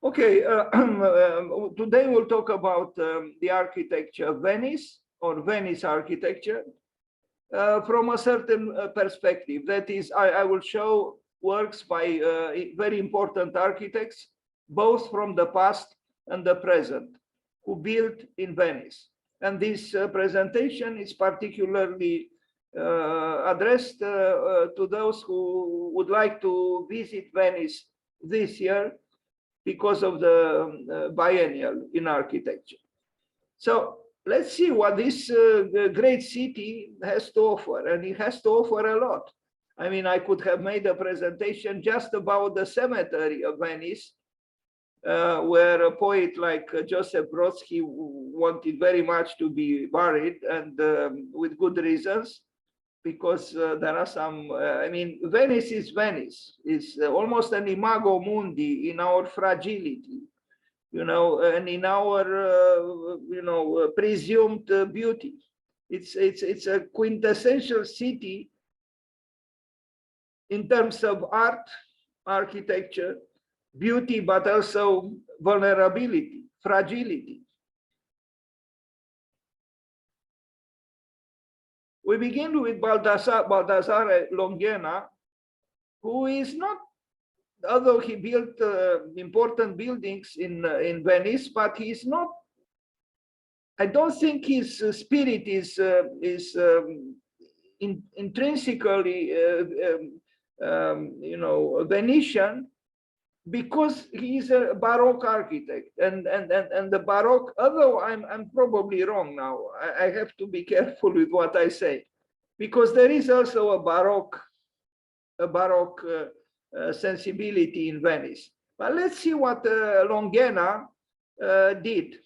Okay, today we'll talk about the architecture of Venice or Venice architecture from a certain perspective. That is, I will show works by very important architects, both from the past and the present, who built in Venice. And this presentation is particularly addressed to those who would like to visit Venice this year because of the biennial in architecture. So let's see what this great city has to offer, and it has to offer a lot. I mean, I could have made a presentation just about the cemetery of Venice, where a poet like Joseph Brodsky wanted very much to be buried, and with good reasons, because there are some, I mean, Venice is Venice. It's almost an imago mundi in our fragility, you know, and in our, presumed beauty. It's a quintessential city in terms of art, architecture, beauty, but also vulnerability, fragility. We begin with Baldassare Longhena, who is not, although he built important buildings in Venice, but he's not, I don't think his spirit is intrinsically, Venetian, because he's a Baroque architect, and the Baroque, although I'm probably wrong now, I have to be careful with what I say, because there is also a Baroque sensibility in Venice. But let's see what Longhena did.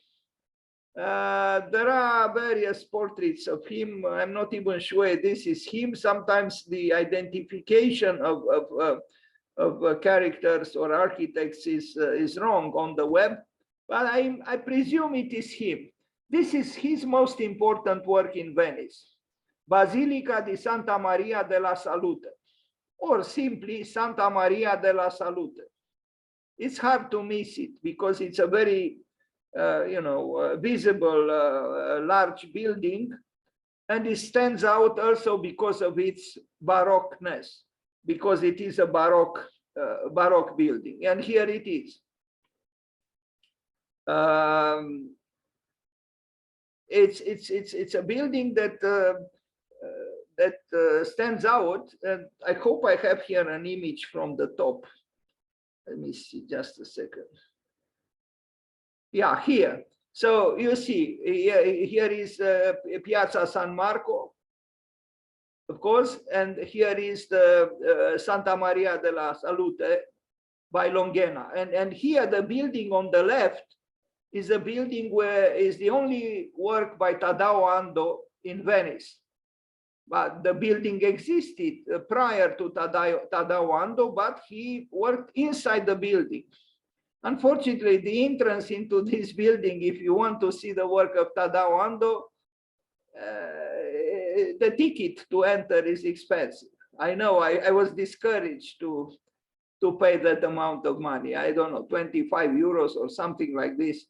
There are various portraits of him. I'm not even sure this is him. Sometimes the identification of characters or architects is wrong on the web, but I presume it is him. This is his most important work in Venice, Basilica di Santa Maria della Salute, or simply Santa Maria della Salute. It's hard to miss it because it's a very, visible, large building, and it stands out also because of its Baroqueness, because it is a Baroque building, and here it is. It's a building that stands out, and I hope I have here an image from the top. Let me see, just a second. Yeah, here. So you see, here is Piazza San Marco, of course, and here is the Santa Maria della Salute by Longhena. And here the building on the left is a building where is the only work by Tadao Ando in Venice. But the building existed prior to Tadao Ando, but he worked inside the building. Unfortunately, the entrance into this building, if you want to see the work of Tadao Ando, the ticket to enter is expensive. I know, I was discouraged to pay that amount of money. I don't know, 25 euros or something like this.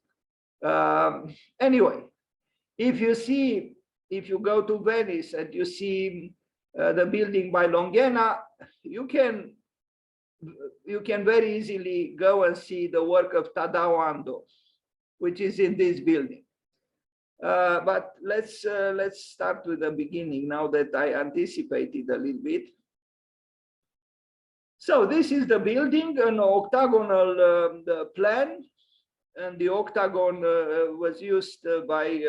Anyway, if you go to Venice and you see the building by Longhena, you can very easily go and see the work of Tadao Ando, which is in this building. But let's start with the beginning now that I anticipated a little bit. So this is the building, an octagonal plan, and the octagon was used by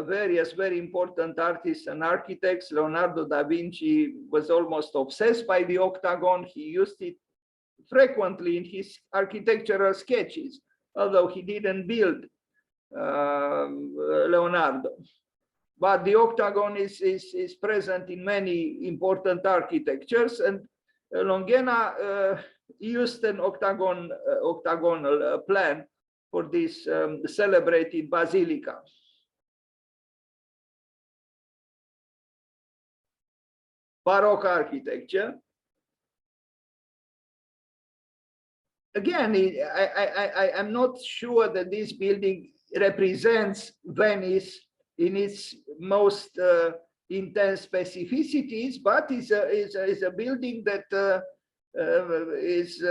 various very important artists and architects. Leonardo da Vinci was almost obsessed by the octagon. He used it frequently in his architectural sketches, although he didn't build Leonardo. But the octagon is present in many important architectures, and Longhena used an octagonal plan for this celebrated basilica. Baroque architecture. again, I'm not sure that this building represents Venice in its most intense specificities, but is a building that is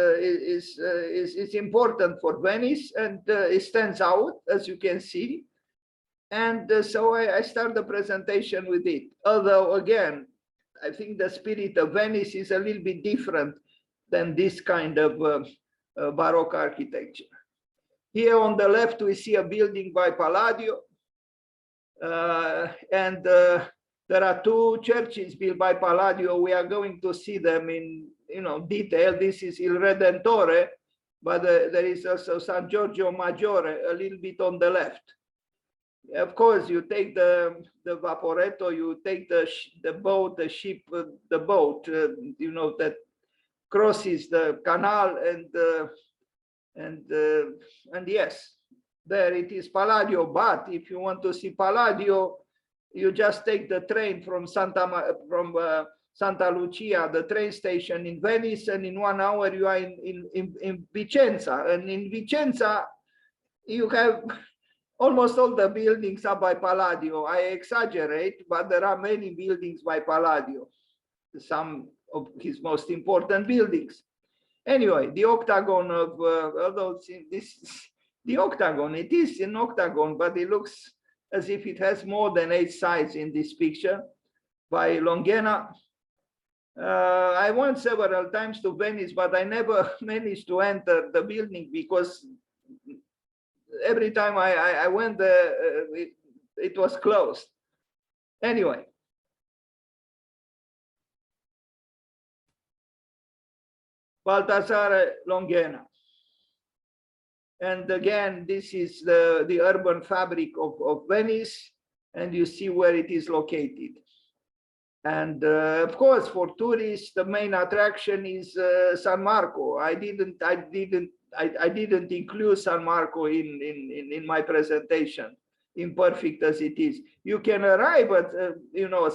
important for Venice, and it stands out, as you can see. And so I start the presentation with it. Although, again, I think the spirit of Venice is a little bit different than this kind of Baroque architecture. Here on the left, we see a building by Palladio. And there are two churches built by Palladio. We are going to see them in detail. This is Il Redentore, but there is also San Giorgio Maggiore a little bit on the left. Of course, you take the vaporetto, you take the boat, the ship, the boat, that crosses the canal, and yes, there it is Palladio. But if you want to see Palladio, you just take the train from Santa Lucia, the train station in Venice, and in 1 hour you are in Vicenza. And in Vicenza, you have almost all the buildings are by Palladio. I exaggerate, but there are many buildings by Palladio, some of his most important buildings. Anyway, the octagon of, although this is the octagon, it is an octagon, but it looks as if it has more than 8 sides in this picture, by Longhena. I went several times to Venice, but I never managed to enter the building because every time I went there, it was closed. Anyway. Baldassare Longhena. And again, this is the urban fabric of Venice, and you see where it is located. And of course, for tourists, the main attraction is San Marco. I didn't include San Marco in my presentation, imperfect as it is. You can arrive at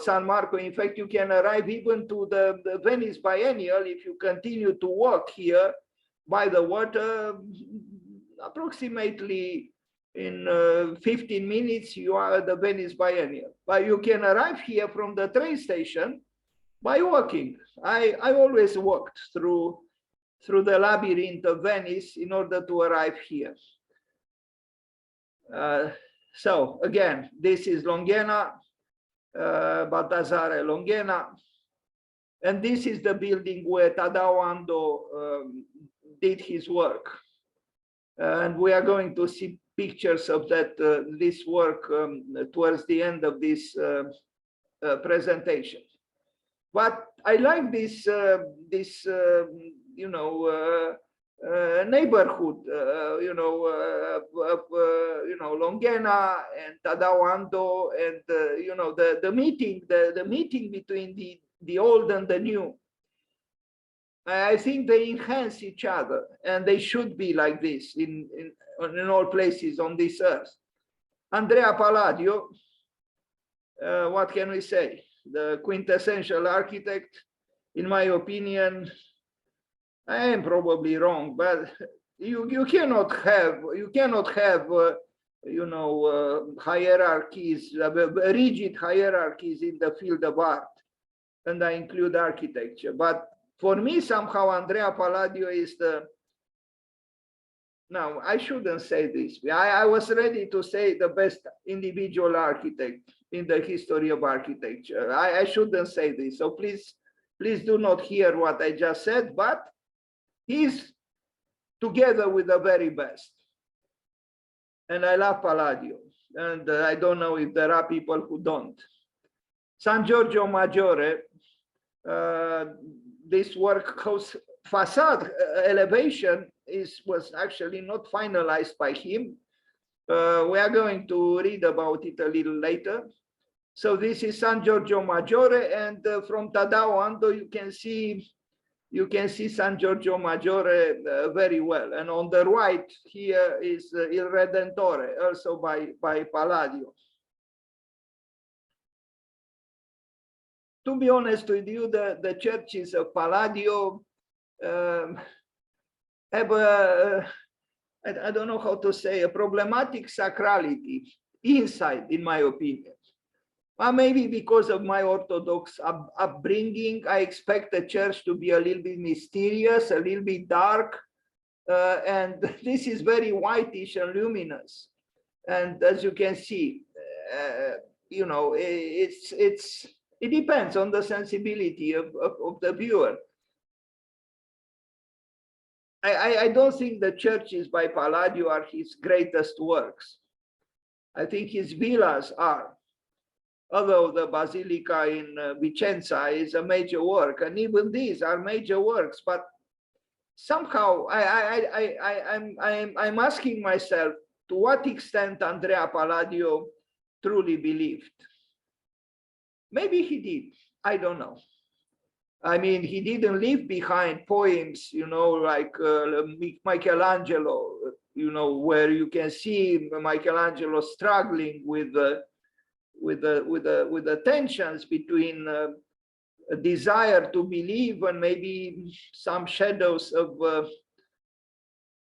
San Marco. In fact, you can arrive even to the Venice Biennial if you continue to walk here by the water. Approximately in 15 minutes, you are at the Venice Biennial. But you can arrive here from the train station by walking. I always walked through the labyrinth of Venice in order to arrive here. So again, this is Longhena, Baldassare Longhena, and this is the building where Tadao Ando did his work. And we are going to see pictures of that this work towards the end of this presentation. But I like this neighborhood, Longhena and Tadao Ando, and the meeting between the old and the new. I think they enhance each other, and they should be like this in all places on this earth. Andrea Palladio, what can we say? The quintessential architect, in my opinion. I am probably wrong, but you cannot have hierarchies, rigid hierarchies in the field of art, and I include architecture. But for me, somehow, Andrea Palladio is no, I shouldn't say this. I was ready to say the best individual architect in the history of architecture. I shouldn't say this. So please do not hear what I just said, but he's together with the very best. And I love Palladio. And I don't know if there are people who don't. San Giorgio Maggiore, this work house facade elevation was actually not finalized by him. We are going to read about it a little later. So this is San Giorgio Maggiore, and from Tadao Ando you can see San Giorgio Maggiore very well. And on the right here is Il Redentore, also by Palladio. To be honest with you, the churches of Palladio, have a, I don't know how to say, a problematic sacrality inside, in my opinion. Well, maybe because of my Orthodox upbringing, I expect the church to be a little bit mysterious, a little bit dark, and this is very whitish and luminous. And as you can see, you know, it depends on the sensibility of the viewer. I don't think the churches by Palladio are his greatest works. I think his villas are, although the Basilica in Vicenza is a major work, and even these are major works, but somehow I'm asking myself to what extent Andrea Palladio truly believed. Maybe he did, I don't know. I mean, he didn't leave behind poems, you know, like Michelangelo, you know, where you can see Michelangelo struggling with the tensions between a desire to believe and maybe some shadows of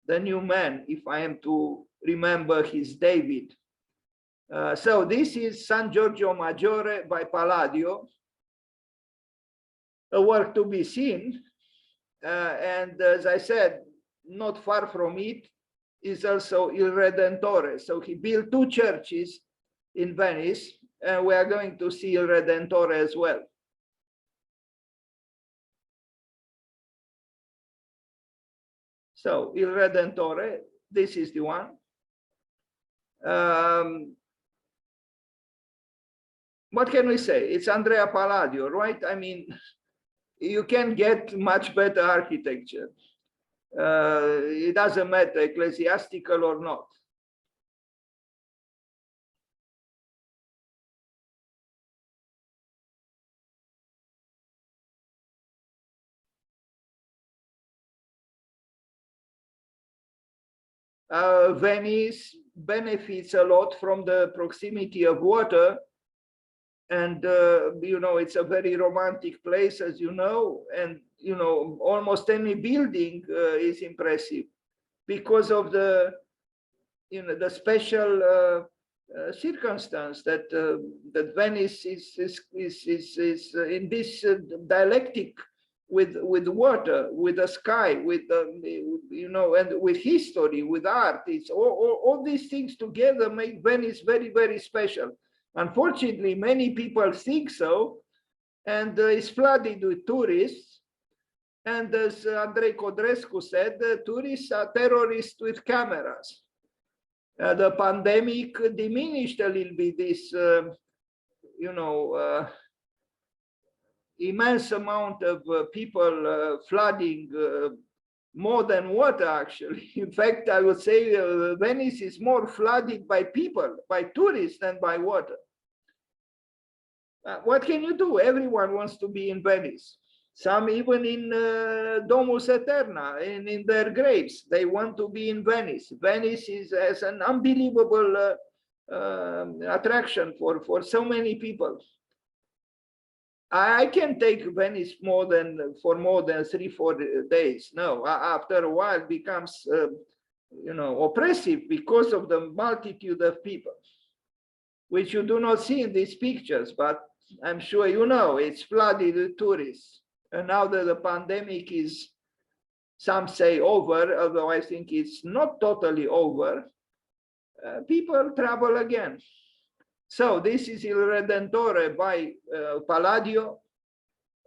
the new man, if I am to remember his David. So this is San Giorgio Maggiore by Palladio, a work to be seen. And as I said, not far from it is also Il Redentore. So he built two churches in Venice, and we are going to see Il Redentore as well. So Il Redentore, this is the one. What can we say? It's Andrea Palladio, right? I mean, you can get much better architecture. It doesn't matter, ecclesiastical or not. Venice benefits a lot from the proximity of water, and you know, it's a very romantic place, as you know, and you know, almost any building is impressive because of the, you know, the special circumstance that that Venice is in this dialectic with water, with the sky, with you know, and with history, with art. It's all these things together make Venice very, very special. Unfortunately, many people think so, and it's flooded with tourists. And as Andrei Codrescu said, tourists are terrorists with cameras. The pandemic diminished a little bit this, you know, immense amount of people flooding, more than water, actually. In fact, I would say Venice is more flooded by people, by tourists, than by water. What can you do? Everyone wants to be in Venice. Some even in Domus Eterna, in their graves, they want to be in Venice. Venice has an unbelievable attraction for so many people. I can't take Venice for more than 3-4 days. No, after a while it becomes, you know, oppressive because of the multitude of people, which you do not see in these pictures, but I'm sure you know it's flooded with tourists. And now that the pandemic is, some say, over, although I think it's not totally over, people travel again. So this is Il Redentore by Palladio.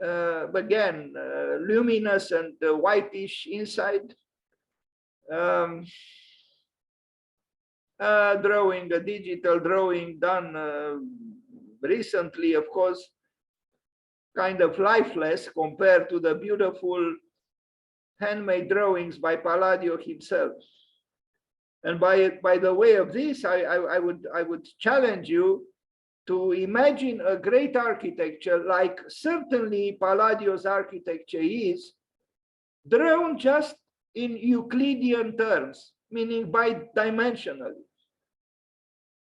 Again, luminous and whitish inside. Drawing, a digital drawing done recently, of course, kind of lifeless compared to the beautiful handmade drawings by Palladio himself. And by the way of this, I would challenge you to imagine a great architecture like certainly Palladio's architecture is, drawn just in Euclidean terms, meaning bidimensionally.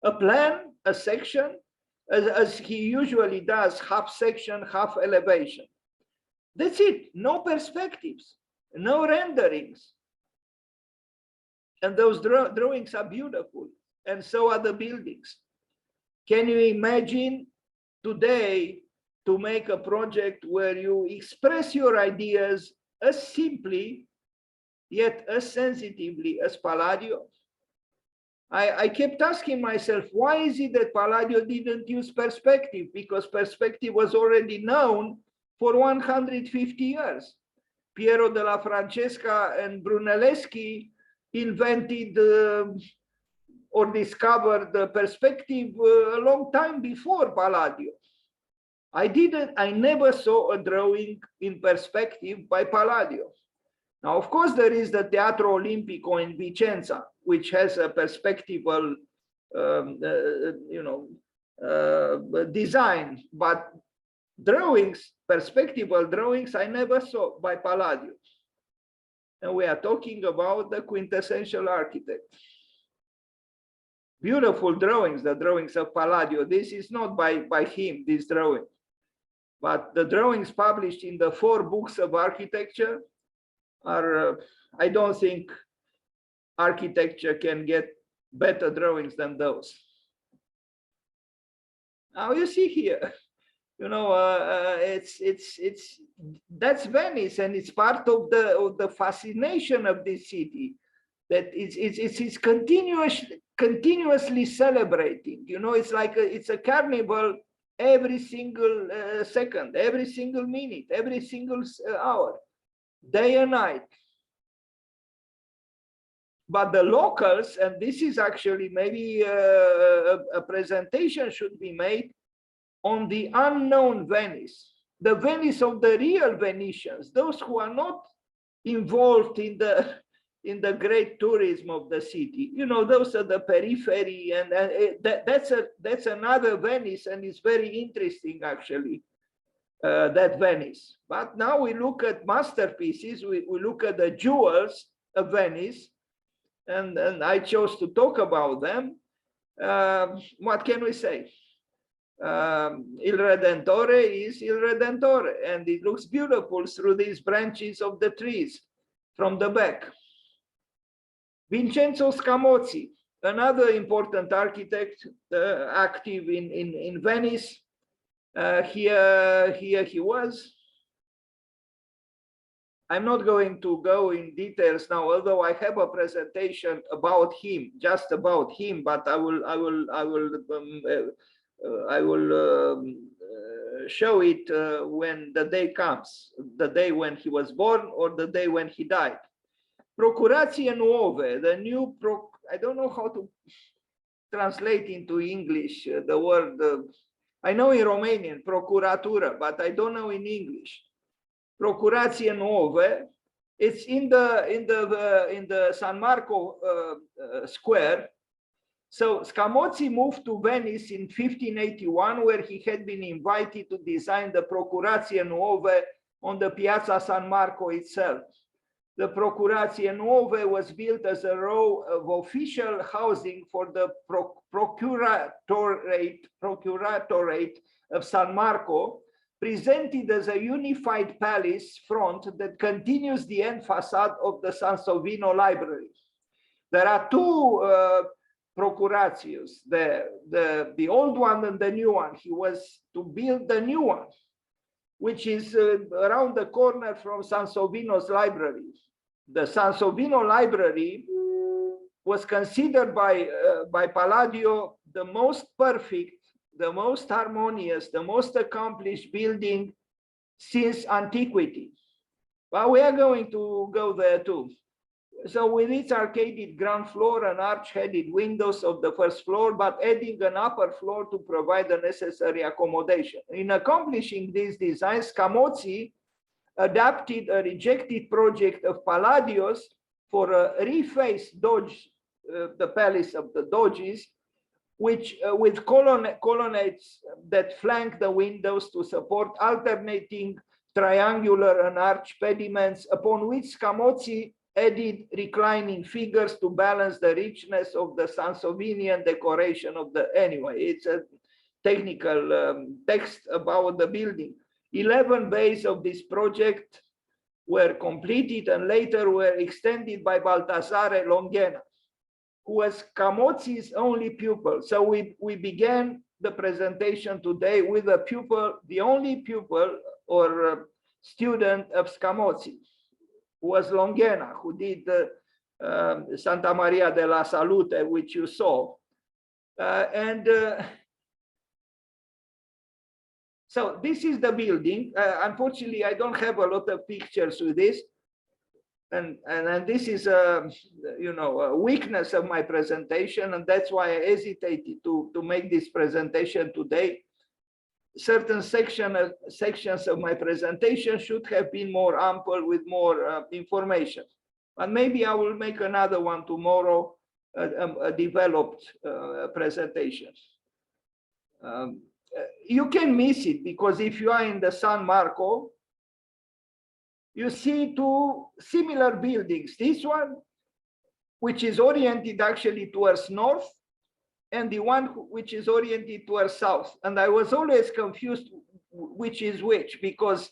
A plan, a section, as he usually does, half section, half elevation. That's it, no perspectives, no renderings. And those drawings are beautiful, and so are the buildings. Can you imagine today to make a project where you express your ideas as simply yet as sensitively as Palladio? I kept asking myself, why is it that Palladio didn't use perspective? Because perspective was already known for 150 years. Piero della Francesca and Brunelleschi invented or discovered the perspective a long time before Palladio. I never saw a drawing in perspective by Palladio. Now, of course, there is the Teatro Olimpico in Vicenza, which has a perspectival, design, but drawings, perspectival drawings, I never saw by Palladio. And we are talking about the quintessential architect. Beautiful drawings, the drawings of Palladio. This is not by him, this drawing, but the drawings published in the 4 books of architecture are, I don't think architecture can get better drawings than those. Now you see here, that's Venice, and it's part of the fascination of this city, that it's continuously celebrating. It's like it's a carnival every single second, every single minute, every single hour, day and night. But the locals, and this is actually maybe a presentation should be made on the unknown Venice, the Venice of the real Venetians, those who are not involved in the great tourism of the city. Those are the periphery, and that's another Venice, and it's very interesting actually, that Venice. But now we look at masterpieces, we look at the jewels of Venice, and I chose to talk about them. What can we say? Il Redentore is Il Redentore, and it looks beautiful through these branches of the trees from the back. Vincenzo Scamozzi, another important architect active in Venice. Here he was. I'm not going to go in details now, although I have a presentation about him, just about him, but I will show it when the day comes, the day when he was born or the day when he died. Procurație Nuove, the new, I don't know how to translate into English the word, I know in Romanian, procuratură, but I don't know in English. Procurație Nuove, it's in the San Marco square. So Scamozzi moved to Venice in 1581, where he had been invited to design the Procurație Nuove on the Piazza San Marco itself. The Procurație Nuove was built as a row of official housing for the Procuratorate of San Marco, presented as a unified palace front that continues the end facade of the Sansovino Library. There are 2 Procuratius, the old one and the new one. He was to build the new one, which is around the corner from Sansovino's library. The Sansovino library was considered by Palladio the most perfect, the most harmonious, the most accomplished building since antiquity. But we are going to go there too. So with its arcaded ground floor and arch-headed windows of the first floor, but adding an upper floor to provide the necessary accommodation. In accomplishing these designs, Scamozzi adapted a rejected project of Palladio's for a refaced Doge, the Palace of the Doges, which with colonnades that flank the windows to support alternating triangular and arch pediments, upon which Scamozzi added reclining figures to balance the richness of the Sansovinian decoration of the, anyway, it's a technical text about the building. 11 bays of this project were completed and later were extended by Baldassare Longhena. who was Camozzi's only pupil. So we began the presentation today with a pupil, the only pupil or student of Scamozzi, who was Longhena, who did Santa Maria della Salute, which you saw. So this is the building. Unfortunately, I don't have a lot of pictures with this. And this is a weakness of my presentation, and that's why I hesitated to make this presentation today. Certain sections of my presentation should have been more ample with more information, but maybe I will make another one tomorrow, a developed presentation. You can miss it because if you are in the San Marco, you see two similar buildings. This one, which is oriented actually towards north, and the one which is oriented towards south. And I was always confused which is which, because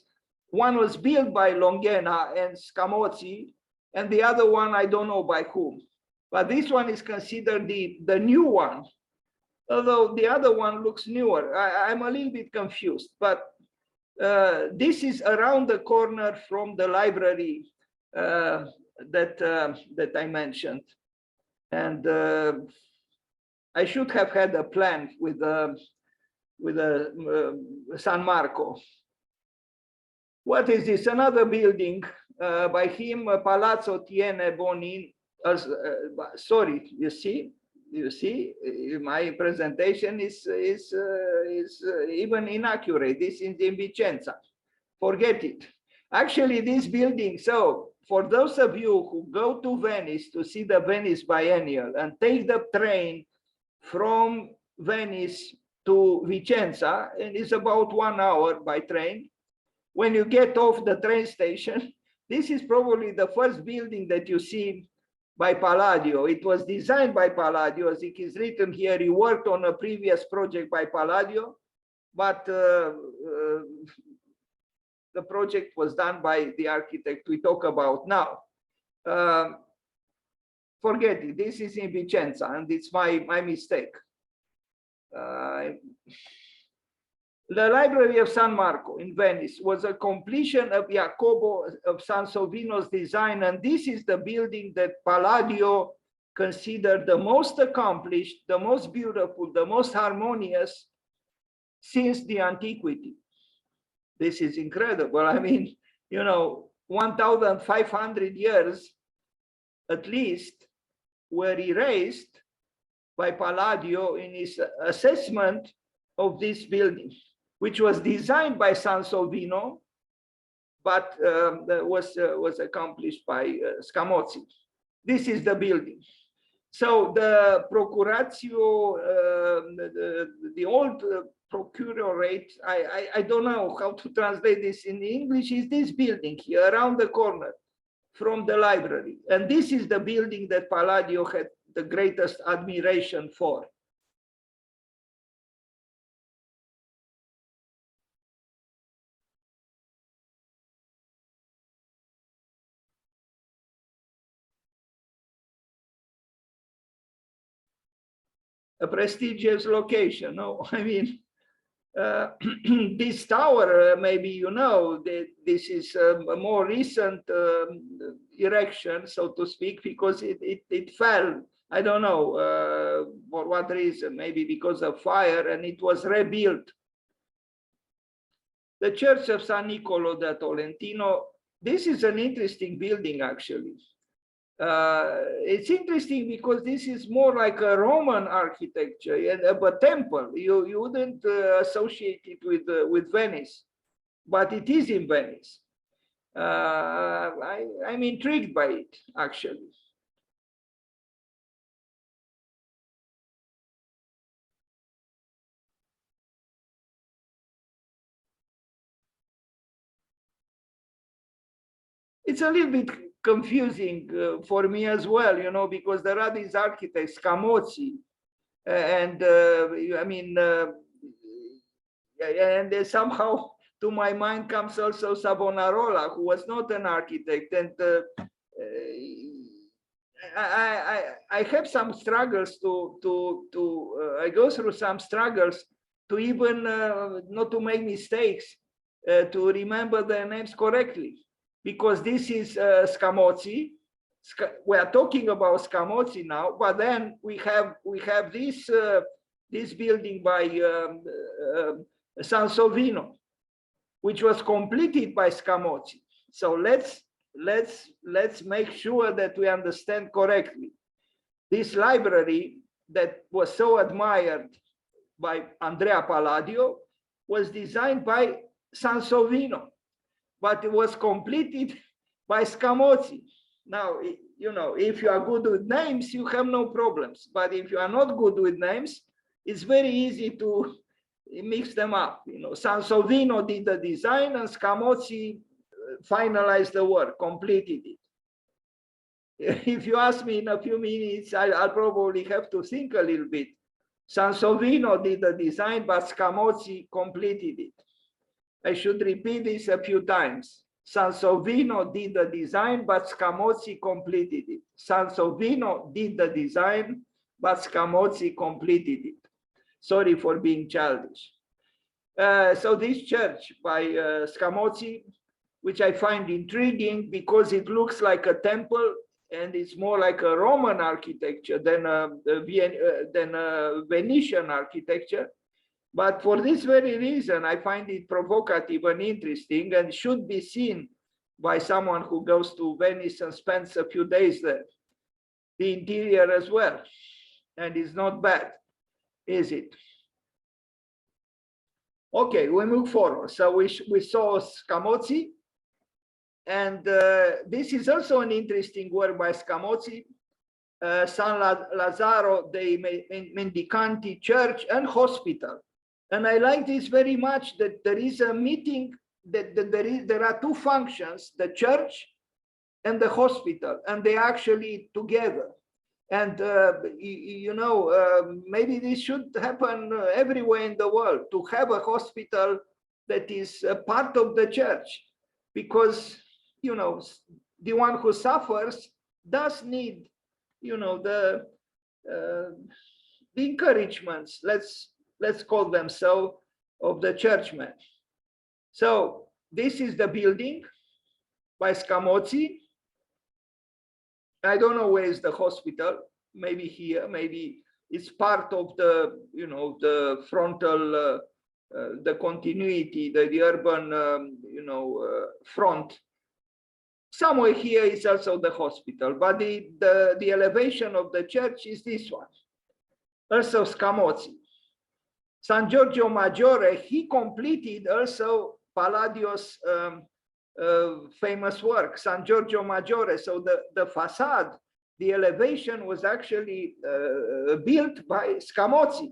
one was built by Longhena and Scamozzi, and the other one, I don't know by whom. But this one is considered the new one, although the other one looks newer. I'm a little bit confused, but this is around the corner from the library that I mentioned. And I should have had a plan with San Marco. What is this? Another building by him, Palazzo Tiene Bonin. Sorry, you see, my presentation is even inaccurate. This is in Vicenza. Forget it. Actually, this building, so for those of you who go to Venice to see the Venice Biennial and take the train from Venice to Vicenza, and it's about 1 hour by train. When you get off the train station, this is probably the first building that you see by Palladio. It was designed by Palladio, as it is written here. He worked on a previous project by Palladio, but the project was done by the architect we talk about now. Forget it. This is in Vicenza, and it's my mistake. The Library of San Marco in Venice was a completion of Jacopo of Sansovino's design, and this is the building that Palladio considered the most accomplished, the most beautiful, the most harmonious since the antiquity. This is incredible. I mean, 1,500 years at least were erased by Palladio in his assessment of this building, which was designed by Sansovino, but was accomplished by Scamozzi. This is the building. So the procuratio, the old procurorate, I don't know how to translate this in English, is this building here around the corner from the library. And this is the building that Palladio had the greatest admiration for. A prestigious location. No, I mean, this tower, maybe you know, this is a more recent erection, so to speak, because it fell. I don't know for what reason, maybe because of fire, and it was rebuilt. The Church of San Nicolo da Tolentino, this is an interesting building, actually. It's interesting because this is more like a Roman architecture and a temple. You wouldn't associate it with Venice, but it is in Venice. I'm intrigued by it, actually. It's a little bit confusing for me as well, because there are these architects, Scamozzi, and I mean, and somehow to my mind comes also Savonarola, who was not an architect, and I have some struggles I go through some struggles to even not to make mistakes, to remember their names correctly, because this is Scamozzi. We are talking about Scamozzi now, but then we have this this building by Sansovino, which was completed by Scamozzi. So let's make sure that we understand correctly. This library that was so admired by Andrea Palladio was designed by Sansovino, but it was completed by Scamozzi. Now, you know, if you are good with names, you have no problems. But if you are not good with names, it's very easy to mix them up. You know, Sansovino did the design and Scamozzi finalized the work, completed it. If you ask me in a few minutes, I'll probably have to think a little bit. Sansovino did the design, but Scamozzi completed it. I should repeat this a few times. Sansovino did the design, but Scamozzi completed it. Sansovino did the design, but Scamozzi completed it. Sorry for being childish. So this church by Scamozzi, which I find intriguing because it looks like a temple and it's more like a Roman architecture than a Venetian architecture. But for this very reason, I find it provocative and interesting and should be seen by someone who goes to Venice and spends a few days there. The interior as well. And it's not bad, is it? Okay, we move forward. So we saw Scamozzi. And this is also an interesting work by Scamozzi. San Lazzaro dei Mendicanti Church and Hospital. And I like this very much, that there is a meeting, that there are two functions, the church and the hospital, and they actually together. And, you know, maybe this should happen everywhere in the world, to have a hospital that is a part of the church, because, you know, the one who suffers does need, you know, the encouragements, let's call them so, of the churchmen. So this is the building by Scamozzi. I don't know where is the hospital, maybe here, maybe it's part of the, you know, the frontal, the continuity, the urban, you know, front. Somewhere here is also the hospital, but the elevation of the church is this one. Also Scamozzi. San Giorgio Maggiore, he completed also Palladio's famous work, San Giorgio Maggiore. So the facade, the elevation was actually built by Scamozzi.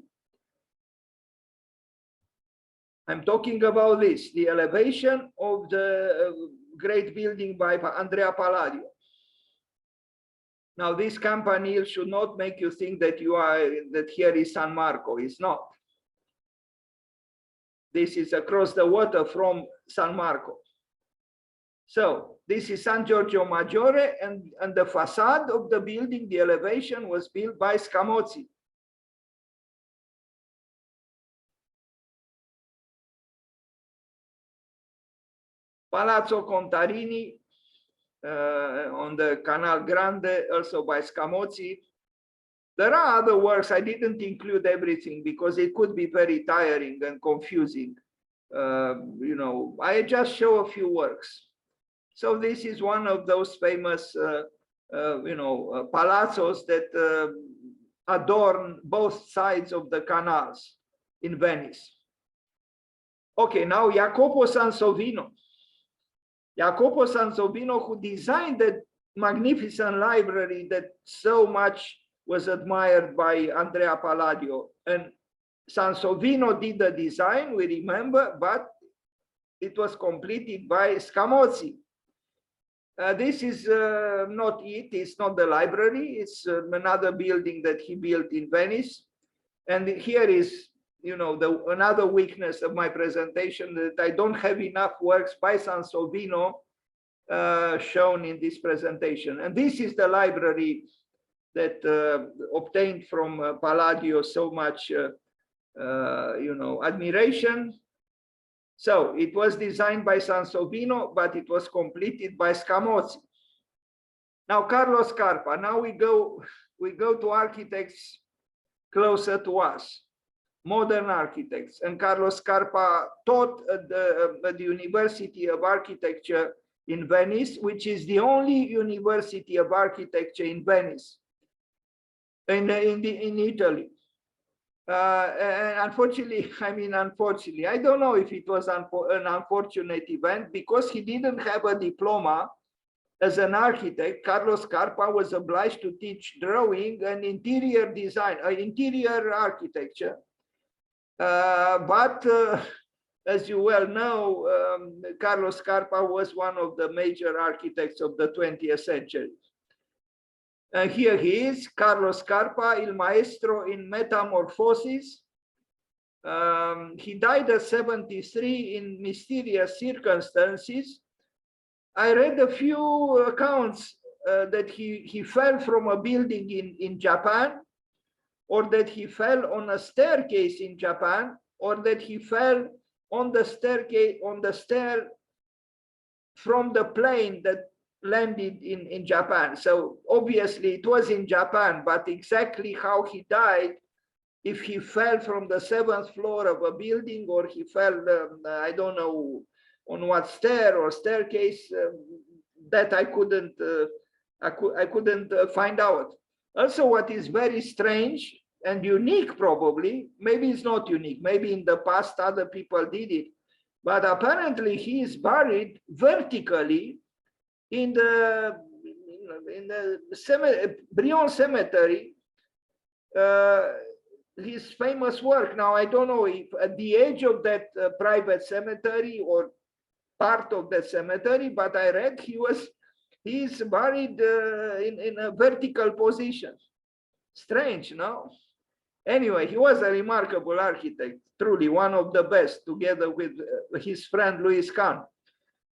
I'm talking about this, the elevation of the great building by Andrea Palladio. Now, this campanile should not make you think that that here is San Marco. It's not. This is across the water from San Marco. So this is San Giorgio Maggiore, and the facade of the building, the elevation, was built by Scamozzi. Palazzo Contarini on the Canal Grande, also by Scamozzi. There are other works. I didn't include everything because it could be very tiring and confusing. You know, I just show a few works. So this is one of those famous, you know, palazzos that adorn both sides of the canals in Venice. Okay, now Jacopo Sansovino. Jacopo Sansovino, who designed that magnificent library that so much was admired by Andrea Palladio. And Sansovino did the design, we remember, but it was completed by Scamozzi. This is not it, it's not the library, it's another building that he built in Venice. And here is, you know, another weakness of my presentation, that I don't have enough works by Sansovino shown in this presentation. And this is the library that obtained from Palladio so much admiration. So it was designed by Sansovino, but it was completed by Scamozzi. Now Carlo Scarpa. Now we go to architects closer to us, modern architects. And Carlo Scarpa taught at the University of Architecture in Venice, which is the only university of architecture in Venice, in Italy. And unfortunately, I don't know if it was an unfortunate event, because he didn't have a diploma as an architect. Carlos Scarpa was obliged to teach drawing and interior design, interior architecture. But as you well know, Carlos Scarpa was one of the major architects of the 20th century. Here he is, Carlos Scarpa, Il Maestro in Metamorphosis. He died at 73 in mysterious circumstances. I read a few accounts that he fell from a building in Japan, or that he fell on a staircase in Japan, or that he fell on the stair from the plane that landed in Japan. So obviously it was in Japan, but exactly how he died, if he fell from the 7th floor of a building, or he fell, I don't know on what stair or staircase, that I couldn't find out. Also, what is very strange and unique, probably, maybe it's not unique, maybe in the past other people did it, but apparently he is buried vertically in the Brion Cemetery, his famous work. Now, I don't know if at the edge of that private cemetery or part of the cemetery, but I read he's buried in a vertical position. Strange, no? Anyway, he was a remarkable architect, truly one of the best, together with his friend Louis Kahn.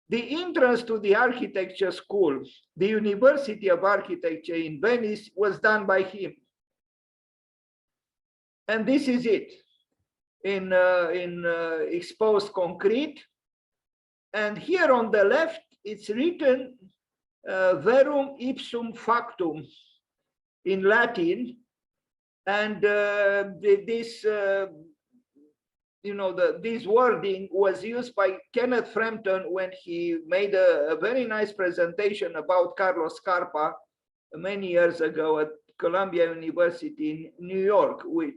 The entrance to the architecture school, the University of Architecture in Venice, was done by him. And this is it, in exposed concrete. And here on the left, it's written verum ipsum factum in Latin. And this wording was used by Kenneth Frampton when he made a very nice presentation about Carlos Scarpa many years ago at Columbia University in New York, with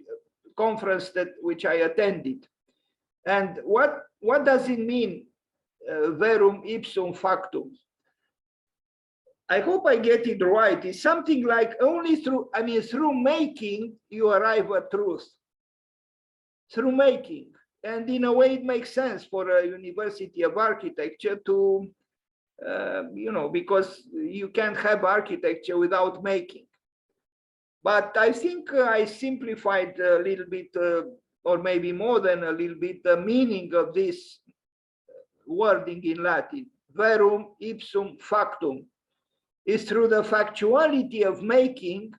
conference which I attended. And what does it mean, verum ipsum factum? I hope I get it right. It's something like only through making you arrive at truth. Through making. And in a way, it makes sense for a University of Architecture to, because you can't have architecture without making. But I think I simplified a little bit, or maybe more than a little bit, the meaning of this wording in Latin. Verum ipsum factum. Is through the factuality of making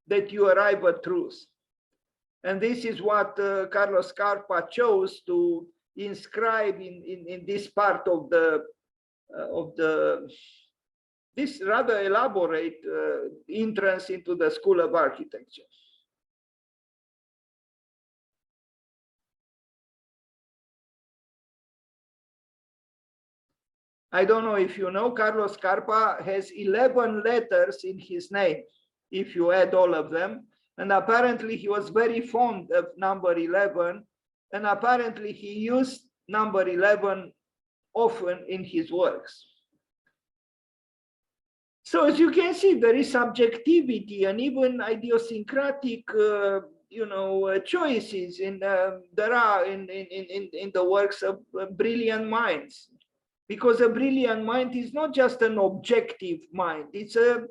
that you arrive at truth. And this is what Carlos Scarpa chose to inscribe in this part of this rather elaborate entrance into the School of Architecture. I don't know if you know, Carlos Scarpa has 11 letters in his name, if you add all of them. And apparently he was very fond of number 11. And apparently he used number 11 often in his works. So as you can see, there is subjectivity and even idiosyncratic, choices there are in the works of brilliant minds. Because a brilliant mind is not just an objective mind; it's a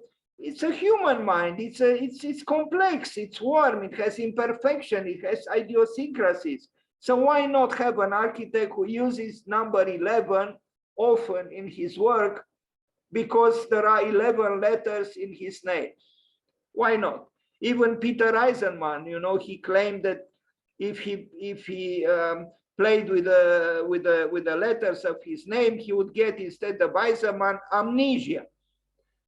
human mind. It's complex. It's warm. It has imperfection. It has idiosyncrasies. So why not have an architect who uses number 11 often in his work? Because there are 11 letters in his name. Why not? Even Peter Eisenman, you know, he claimed that if he played with the letters of his name, he would get, instead of Eisenman, amnesia.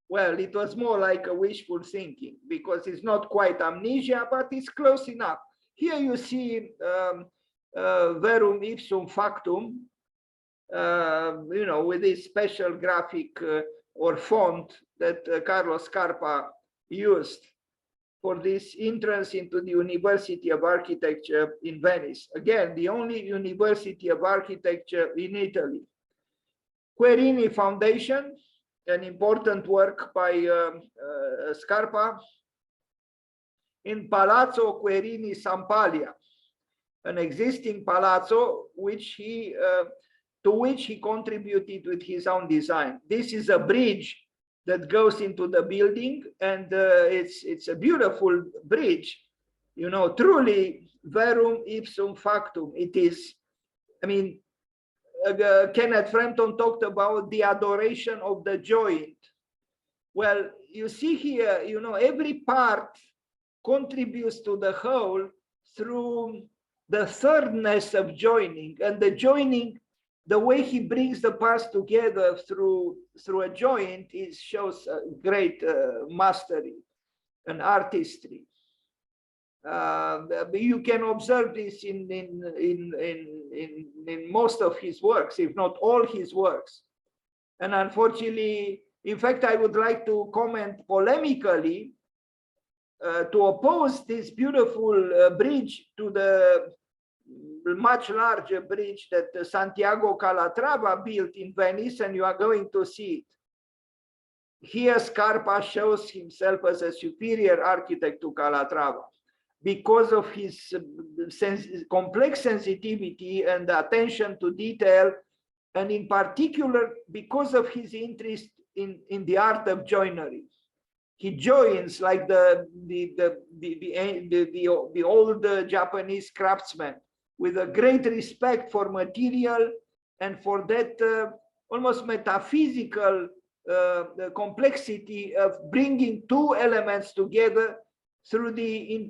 Well, it was more like a wishful thinking, because it's not quite amnesia, but it's close enough. Here you see verum ipsum factum, you know, with this special graphic or font that Carlos Scarpa used for this entrance into the University of Architecture in Venice. Again, the only University of Architecture in Italy. Querini Foundation, an important work by Scarpa. In Palazzo Querini Sampalia, an existing palazzo to which he contributed with his own design. This is a bridge that goes into the building, and it's a beautiful bridge, you know, truly verum ipsum factum. It is, I mean, Kenneth Frampton talked about the adoration of the joint. Well, you see here, you know, every part contributes to the whole through the thirdness of joining, and the joining, the way he brings the parts together through a joint, shows a great mastery and artistry. You can observe this in most of his works, if not all his works. And unfortunately, in fact, I would like to comment polemically to oppose this beautiful bridge to the much larger bridge that Santiago Calatrava built in Venice, and you are going to see it. Here, Scarpa shows himself as a superior architect to Calatrava because of his complex sensitivity and attention to detail, and in particular because of his interest in the art of joinery. He joins like the old Japanese craftsmen, with a great respect for material and for that almost metaphysical complexity of bringing two elements together through the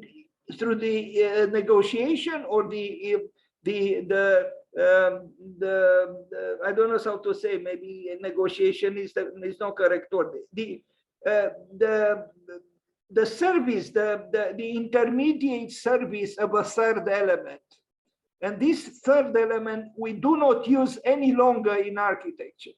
negotiation, or the I don't know how to say, maybe negotiation is not correct word. The service, the intermediate service of a third element. And this third element we do not use any longer in architecture.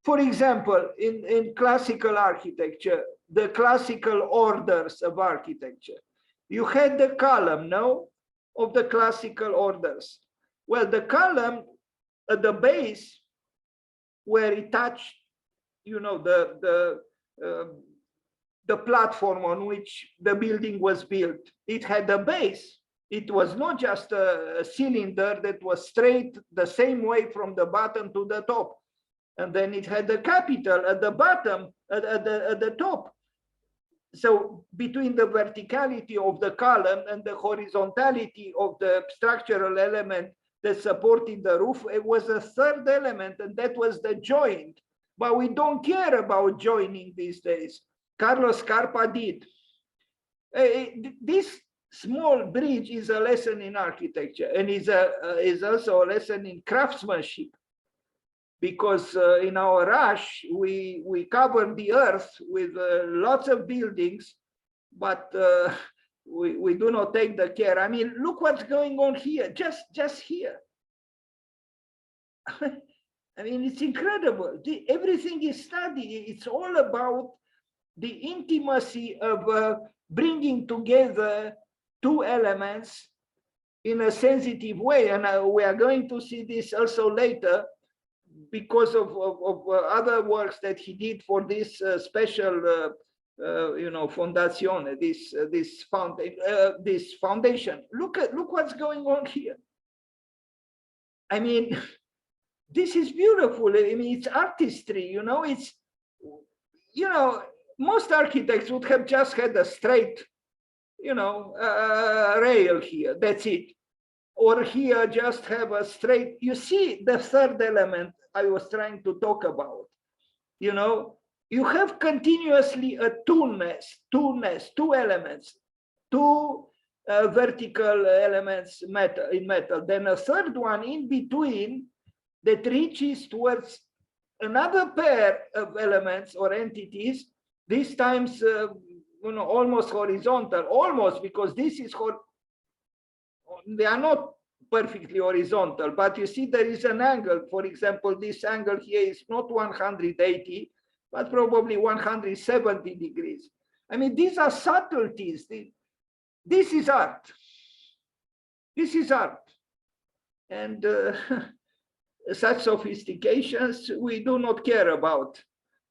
For example, in classical architecture, the classical orders of architecture, you had the column, no, of the classical orders. Well, the column at the base, where it touched, you know, the platform on which the building was built, it had a base. It was not just a cylinder that was straight the same way from the bottom to the top. And then it had the capital at the bottom, at the top. So between the verticality of the column and the horizontality of the structural element that supported the roof, it was a third element, and that was the joint. But we don't care about joining these days. Carlos Scarpa did. This small bridge is a lesson in architecture, and is also a lesson in craftsmanship, because in our rush we cover the earth with lots of buildings, but we do not take the care. I mean, look what's going on here, just here. I mean, it's incredible. Everything is studied. It's all about the intimacy of bringing together two elements in a sensitive way. And we are going to see this also later, because of other works that he did for this special, you know, fondazione, this foundation. Look what's going on here. I mean, this is beautiful. I mean, it's artistry, you know. It's, you know, most architects would have just had a straight, you know, rail here. That's it. Or here just have a straight. You see the third element I was trying to talk about. You know, you have continuously a two elements, two vertical elements in metal, then a third one in between that reaches towards another pair of elements or entities, this times almost horizontal, almost, because this is they are not perfectly horizontal, but you see there is an angle. For example, this angle here is not 180, but probably 170 degrees. I mean, these are subtleties. This is art. This is art. And such sophistications we do not care about,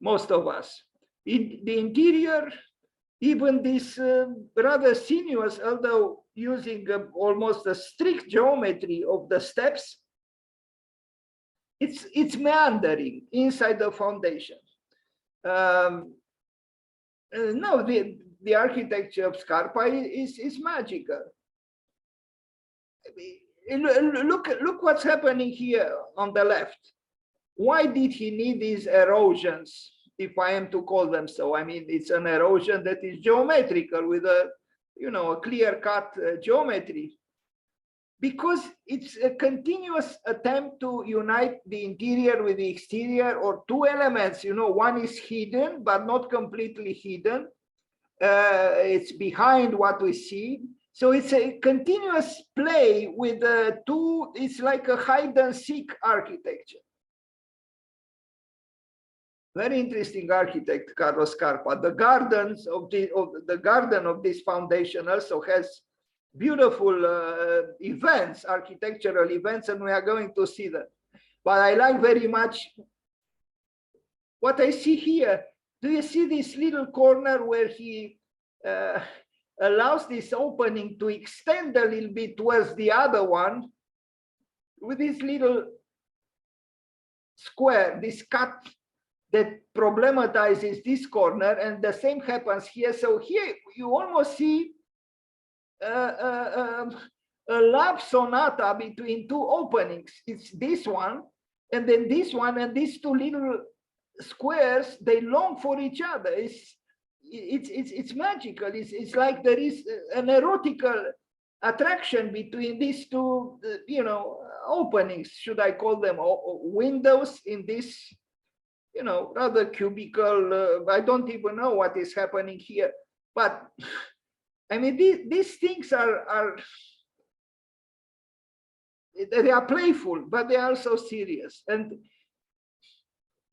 most of us. In the interior, even this rather sinuous, although using almost a strict geometry of the steps, it's meandering inside the foundation. No, the architecture of Scarpa is magical. Look what's happening here on the left. Why did he need these erosions, if I am to call them so? I mean, it's an erosion that is geometrical with a clear-cut geometry, because it's a continuous attempt to unite the interior with the exterior, or two elements. One is hidden but not completely hidden. It's behind what we see. So it's a continuous play with two. It's like a hide and seek architecture. Very interesting architect, Carlos Scarpa. The gardens of the garden of this foundation also has beautiful events, architectural events, and we are going to see that. But I like very much what I see here. Do you see this little corner where he allows this opening to extend a little bit towards the other one with this little square, this cut that problematizes this corner, and the same happens here. So here you almost see a love sonata between two openings. It's this one, and then this one, and these two little squares, they long for each other. It's magical. It's like there is an erotical attraction between these two, openings. Should I call them windows in this, rather cubical? I don't even know what is happening here, but I mean, these things they are playful, but they are also serious, and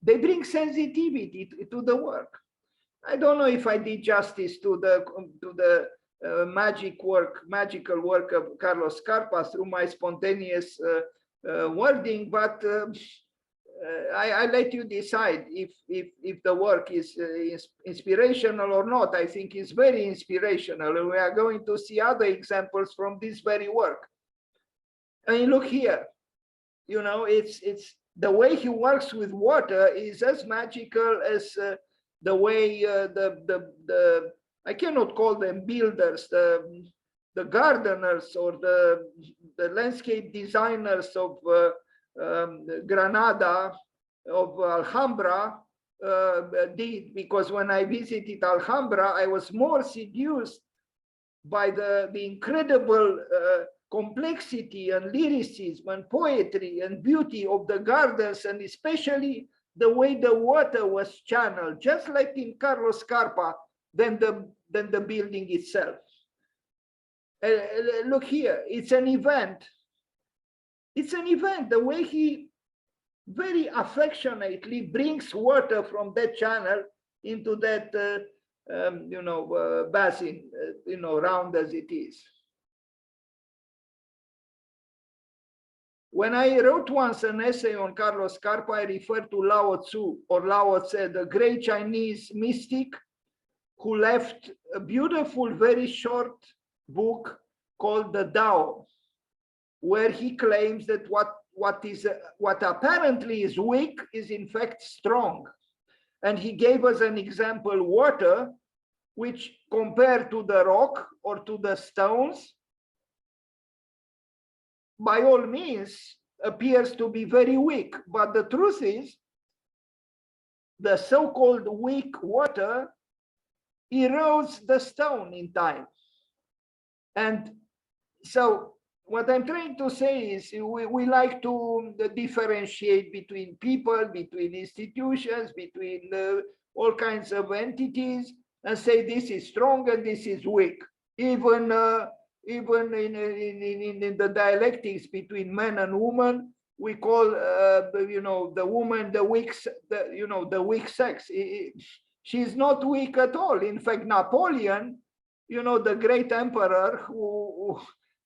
they bring sensitivity to the work. I don't know if I did justice to the magical work of Carlos Scarpa through my spontaneous wording, but I let you decide if the work is inspirational or not. I think it's very inspirational, and we are going to see other examples from this very work. I mean, look here. It's the way he works with water is as magical as the way I cannot call them builders, the gardeners or the landscape designers of Granada, of Alhambra did, because when I visited Alhambra, I was more seduced by the incredible complexity and lyricism and poetry and beauty of the gardens, and especially the way the water was channeled, just like in Carlos Scarpa, than the building itself. Look here, it's an event. It's an event, the way he very affectionately brings water from that channel into that, basin, round as it is. When I wrote once an essay on Carlos Scarpa, I referred to Lao Tzu, or Lao Tse, the great Chinese mystic who left a beautiful, very short book called The Tao, where he claims that what apparently is weak is in fact strong. And he gave us an example, water, which compared to the rock or to the stones, by all means appears to be very weak. But the truth is the so-called weak water erodes the stone in time. And so what I'm trying to say is we like to differentiate between people, between institutions, between all kinds of entities, and say this is strong and this is weak. Even in the dialectics between men and women, we call the woman the weak, the weak sex. She's not weak at all. In fact, Napoleon, the great emperor who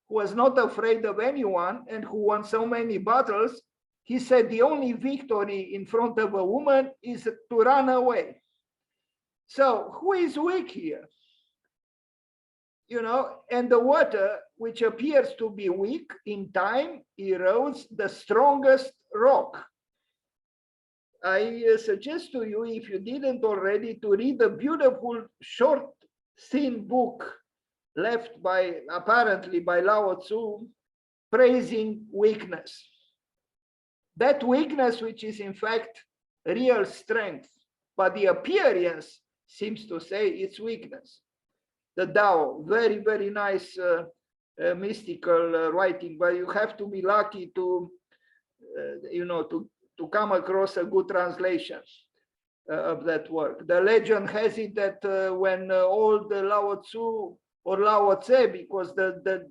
was not afraid of anyone and who won so many battles, he said the only victory in front of a woman is to run away. So who is weak here? And the water, which appears to be weak in time, erodes the strongest rock. I suggest to you, if you didn't already, to read a beautiful, short, thin book left apparently by Lao Tzu, praising weakness. That weakness, which is in fact real strength, but the appearance seems to say it's weakness. The Tao, very, very nice mystical writing, but you have to be lucky to, to come across a good translation of that work. The legend has it that when old Lao Tzu, or Lao Tse, because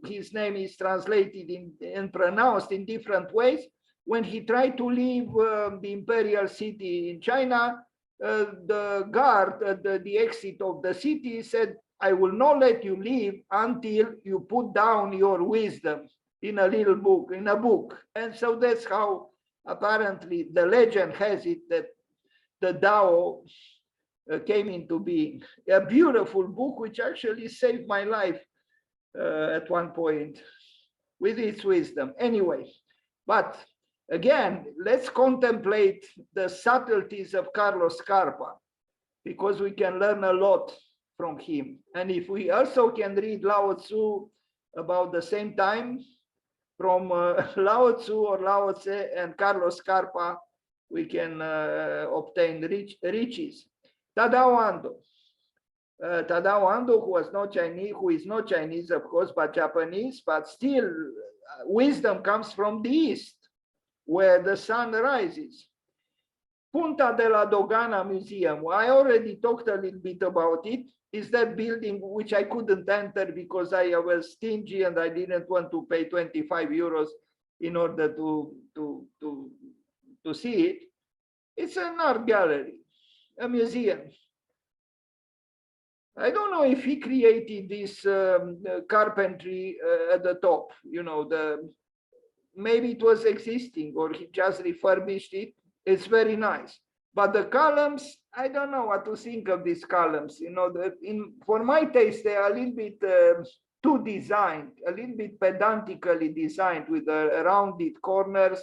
his name is translated and pronounced in different ways, when he tried to leave the imperial city in China, the guard at the exit of the city said, I will not let you leave until you put down your wisdom in a little book, in a book. And so that's how apparently the legend has it that the Tao came into being. A beautiful book which actually saved my life at one point with its wisdom. Anyway, but again, let's contemplate the subtleties of Carlos Scarpa, because we can learn a lot from him. And if we also can read Lao Tzu about the same time, from Lao Tzu or Lao Tse and Carlos Scarpa, we can obtain riches. Tadao Ando. Tadao Ando, who is not Chinese, of course, but Japanese, but still wisdom comes from the east, where the sun rises. Punta de la Dogana Museum, I already talked a little bit about it, is that building which I couldn't enter because I was stingy and I didn't want to pay 25 euros in order to see it. It's an art gallery, a museum. I don't know if he created this carpentry at the top, maybe it was existing or he just refurbished it. It's very nice. But the columns, I don't know what to think of these columns. For my taste, they are a little bit too designed, a little bit pedantically designed with rounded corners.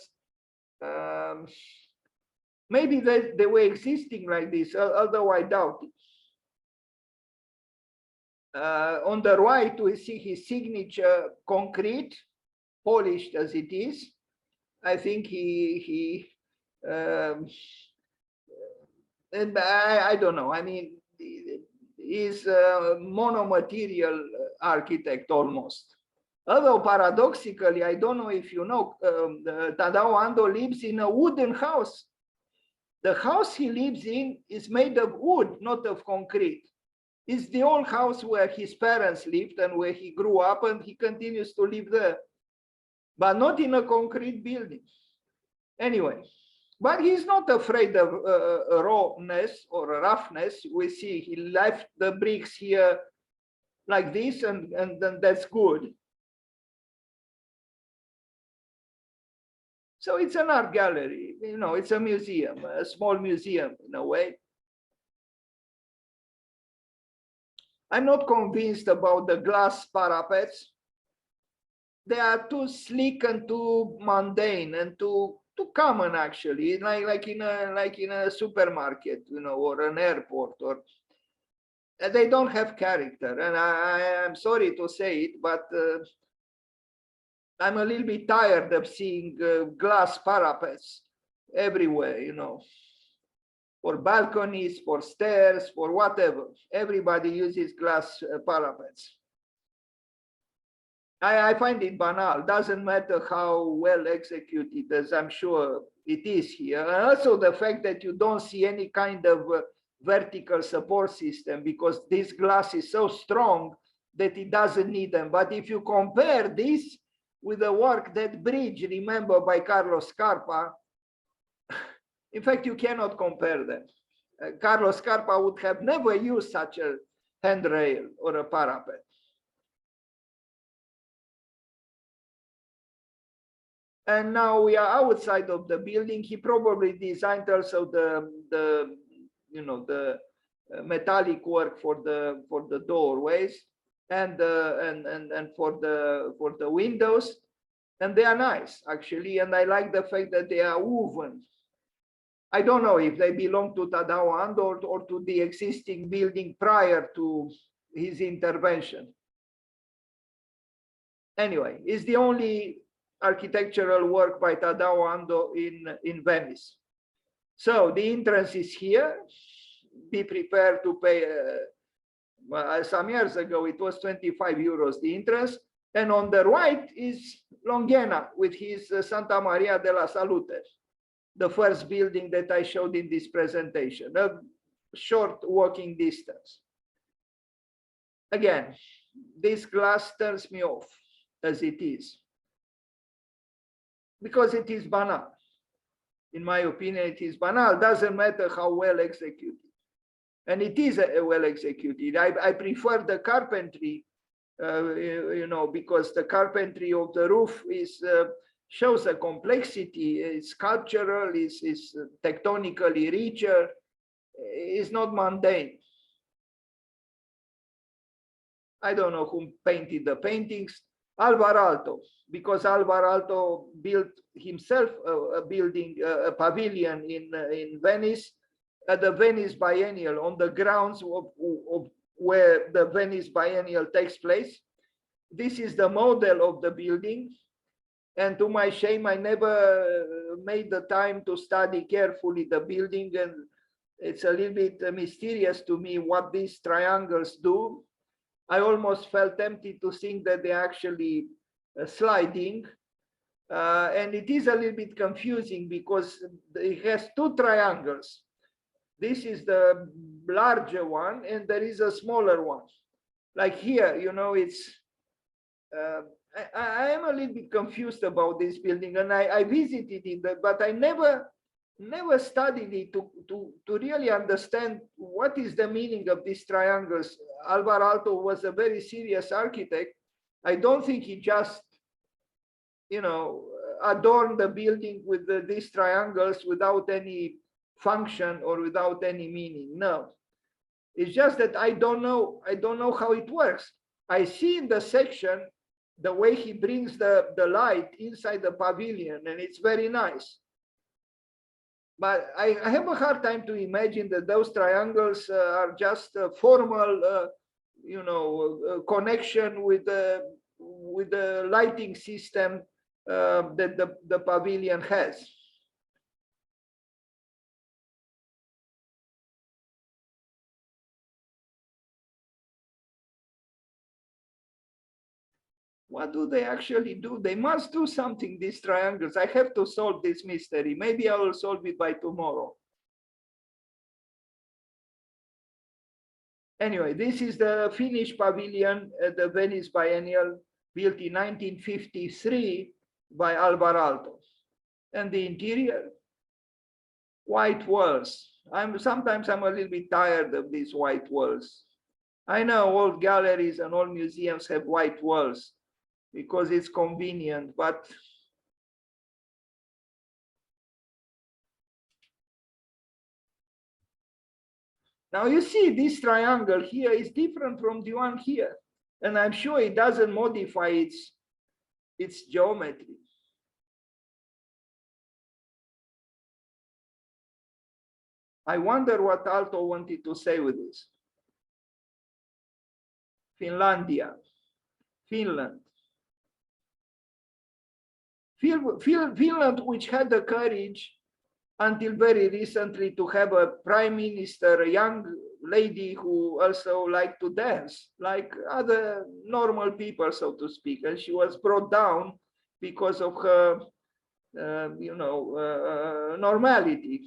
Maybe they were existing like this, although I doubt it. On the right, we see his signature concrete, polished as it is. I think and I don't know. I mean, he's a monomaterial architect almost. Although paradoxically, I don't know if you know, Tadao Ando lives in a wooden house. The house he lives in is made of wood, not of concrete. It's the old house where his parents lived and where he grew up, and he continues to live there, but not in a concrete building. Anyway, but he's not afraid of rawness or roughness. We see he left the bricks here like this, and then that's good. So it's an art gallery, it's a museum, a small museum in a way. I'm not convinced about the glass parapets. They are too sleek and too mundane and too common, actually, like in a supermarket, or an airport, or they don't have character. And I am sorry to say it, but I'm a little bit tired of seeing glass parapets everywhere, for balconies, for stairs, for whatever. Everybody uses glass parapets. I find it banal. Doesn't matter how well executed, as I'm sure it is here. And also the fact that you don't see any kind of vertical support system, because this glass is so strong that it doesn't need them. But if you compare this with the work, that bridge, remember, by Carlos Scarpa, in fact, you cannot compare them. Carlos Scarpa would have never used such a handrail or a parapet. And now we are outside of the building. He probably designed also the metallic work for the doorways and for the windows, and they are nice actually. And I like the fact that they are woven. I don't know if they belong to Tadao Ando or to the existing building prior to his intervention. Anyway, it's the only architectural work by Tadao Ando in Venice. So the entrance is here. Be prepared to pay, some years ago, it was 25 euros the entrance. And on the right is Longhena with his Santa Maria della Salute, the first building that I showed in this presentation, a short walking distance. Again, this glass turns me off as it is, because it is banal. In my opinion, it is banal. Doesn't matter how well executed. And it is well executed. I prefer the carpentry, because the carpentry of the roof shows a complexity, it's sculptural, is tectonically richer, it's not mundane. I don't know who painted the paintings. Alvar Aalto, because Alvar Aalto built himself a building, a pavilion in Venice, at the Venice Biennial, on the grounds of where the Venice Biennial takes place. This is the model of the building. And to my shame, I never made the time to study carefully the building. And it's a little bit mysterious to me what these triangles do. I almost felt tempted to think that they're actually sliding. And it is a little bit confusing because it has two triangles. This is the larger one, and there is a smaller one. Like here, it's, I am a little bit confused about this building, and I visited it, but I never studied it to really understand what is the meaning of these triangles. Alvar Aalto was a very serious architect. I don't think he just, adorned the building with these triangles without any function or without any meaning. No, it's just that I don't know how it works. I see in the section the way he brings the light inside the pavilion, and it's very nice. But I have a hard time to imagine that those triangles are just a formal, connection with the lighting system that the pavilion has. What do they actually do? They must do something, these triangles. I have to solve this mystery. Maybe I will solve it by tomorrow. Anyway, this is the finished pavilion at the Venice Biennial, built in 1953 by Alvar Aalto. And the interior, white walls. Sometimes I'm a little bit tired of these white walls. I know all galleries and all museums have white walls because it's convenient, but now you see this triangle here is different from the one here, and I'm sure it doesn't modify its geometry. I wonder what Aalto wanted to say with this. Finlandia, Finland. Finland, which had the courage until very recently to have a prime minister, a young lady who also liked to dance like other normal people, so to speak. And she was brought down because of her, normality.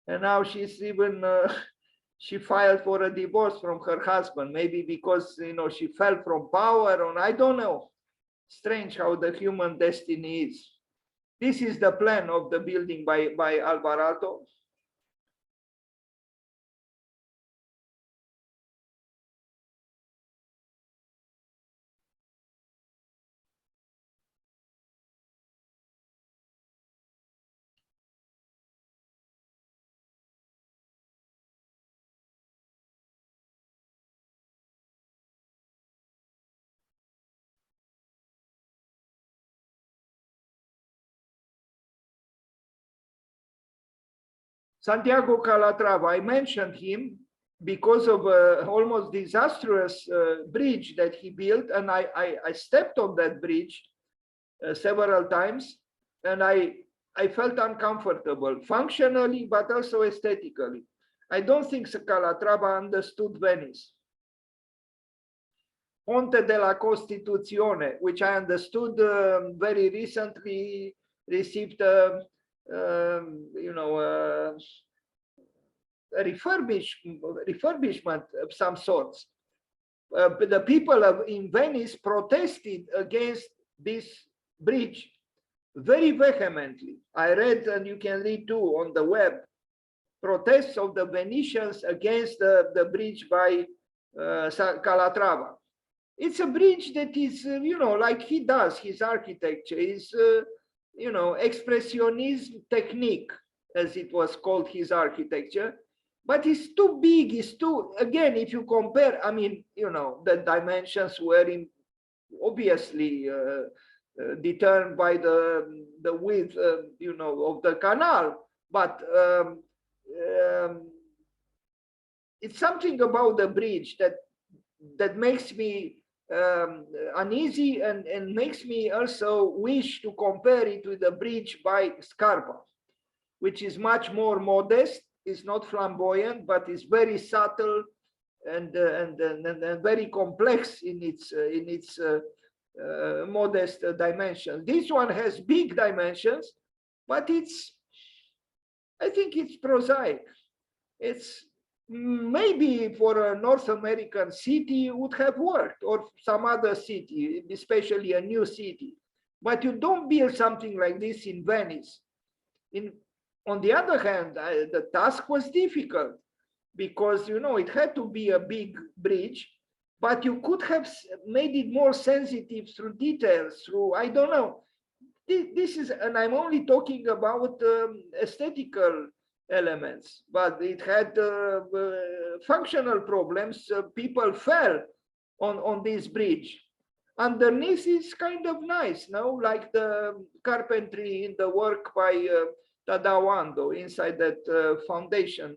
And now she's even, she filed for a divorce from her husband, maybe because, she fell from power, or I don't know. Strange how the human destiny is. This is the plan of the building by Alvarado. Santiago Calatrava, I mentioned him because of almost disastrous bridge that he built, and I stepped on that bridge several times, and I felt uncomfortable functionally, but also aesthetically. I don't think Calatrava understood Venice. Ponte de la Costituzione, which I understood very recently, received a refurbishment of some sorts. But the people in Venice protested against this bridge very vehemently. I read, and you can read too on the web, protests of the Venetians against the bridge by Calatrava. It's a bridge that is, like he does, his architecture is, expressionism technique, as it was called, his architecture. But it's too big, it's too, again, if you compare, I mean, the dimensions were obviously determined by the width, of the canal. But it's something about the bridge that makes me uneasy and makes me also wish to compare it with the bridge by Scarpa, which is much more modest, is not flamboyant, but is very subtle and very complex in its modest dimensions. This one has big dimensions, but I think it's prosaic. It's maybe for a North American city would have worked, or some other city, especially a new city. But you don't build something like this in Venice. On the other hand, the task was difficult because, it had to be a big bridge, but you could have made it more sensitive through details, through, I don't know. This is, and I'm only talking about aesthetical elements, but it had functional problems. People fell on this bridge. Underneath is kind of nice, no? Like the carpentry in the work by Tadao Ando inside that foundation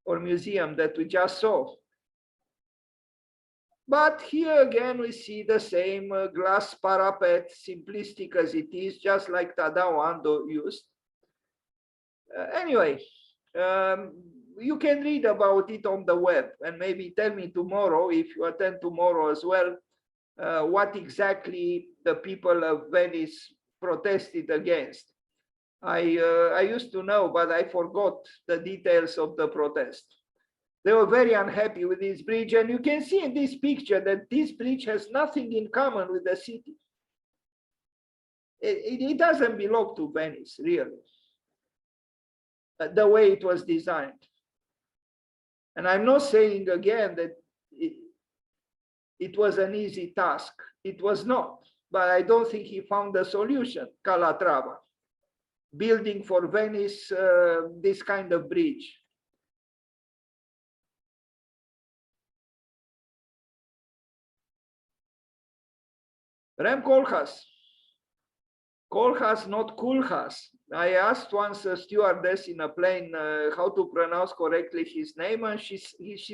or museum that we just saw. But here again, we see the same glass parapet, simplistic as it is, just like Tadao Ando used. Anyway, you can read about it on the web, and maybe tell me tomorrow, if you attend tomorrow as well, what exactly the people of Venice protested against. I used to know, but I forgot the details of the protest. They were very unhappy with this bridge, and you can see in this picture that this bridge has nothing in common with the city. It doesn't belong to Venice, really, the way it was designed. And I'm not saying again that it was an easy task. It was not, but I don't think he found a solution, Calatrava, building for Venice this kind of bridge. Rem Koolhaas. Koolhaas, not Koolhaas. I asked once a stewardess in a plane how to pronounce correctly his name, and she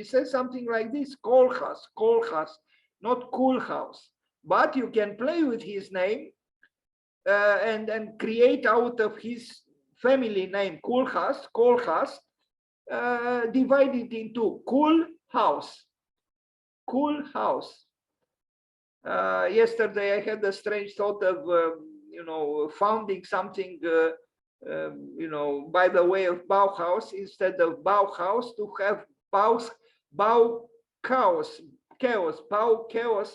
said something like this: Koolhaas, Koolhaas, not Koolhaas. But you can play with his name and create out of his family name Koolhaas, divided into cool house. Cool house. Yesterday I had a strange thought of, founding something, by the way of Bauhaus, instead of Bauhaus, to have Bau chaos,